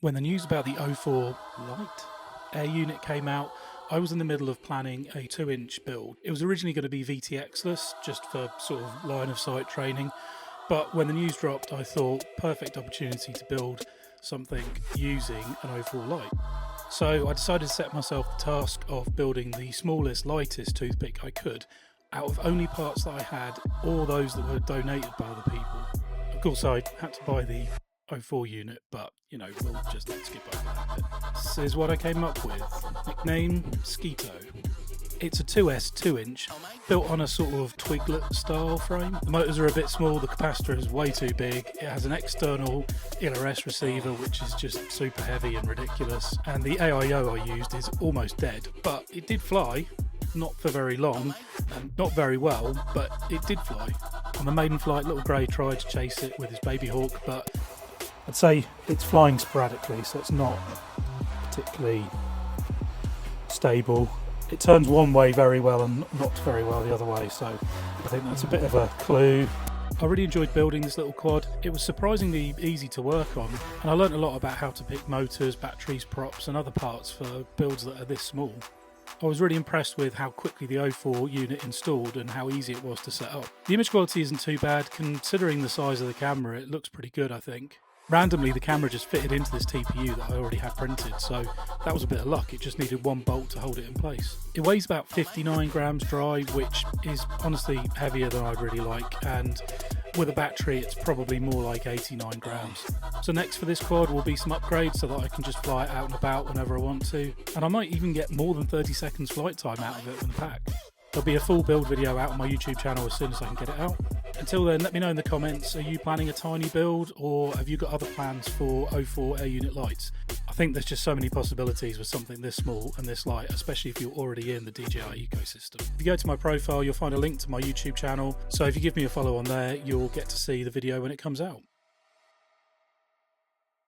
When the news about the O4 Lite air unit came out, I was in the middle of planning a 2-inch build. It was originally going to be VTX-less, just for sort of line of sight training, but when the news dropped, I thought perfect opportunity to build something using an O4 Lite. So I decided to set myself the task of building the smallest, lightest toothpick I could out of only parts that I had or those that were donated by other people. Of course, I had to buy the O4 unit, but we'll just skip over that bit. This is what I came up with. Nickname Skeeto. It's a 2S 2-inch, built on a sort of Twiglet style frame. The motors are a bit small, the capacitor is way too big, it has an external ILRS receiver which is just super heavy and ridiculous, and the AIO I used is almost dead, but it did fly, not for very long, and not very well, but it did fly. On the maiden flight, Little Grey tried to chase it with his baby hawk, but I'd say it's flying sporadically, so it's not particularly stable. It turns one way very well and not very well the other way, so I think that's a bit of a clue. I really enjoyed building this little quad. It was surprisingly easy to work on, and I learnt a lot about how to pick motors, batteries, props and other parts for builds that are this small. I was really impressed with how quickly the O4 unit installed and how easy it was to set up. The image quality isn't too bad, considering the size of the camera. It looks pretty good, I think. Randomly, the camera just fitted into this TPU that I already had printed, so that was a bit of luck. It just needed one bolt to hold it in place. It weighs about 59 grams dry, which is honestly heavier than I'd really like, and with a battery it's probably more like 89 grams. So next for this quad will be some upgrades so that I can just fly it out and about whenever I want to, and I might even get more than 30 seconds flight time out of it when packed. There'll be a full build video out on my YouTube channel as soon as I can get it out. Until then, let me know in the comments, are you planning a tiny build or have you got other plans for O4 air unit lights? I think there's just so many possibilities with something this small and this light, especially if you're already in the DJI ecosystem. If you go to my profile, you'll find a link to my YouTube channel, so if you give me a follow on there, you'll get to see the video when it comes out.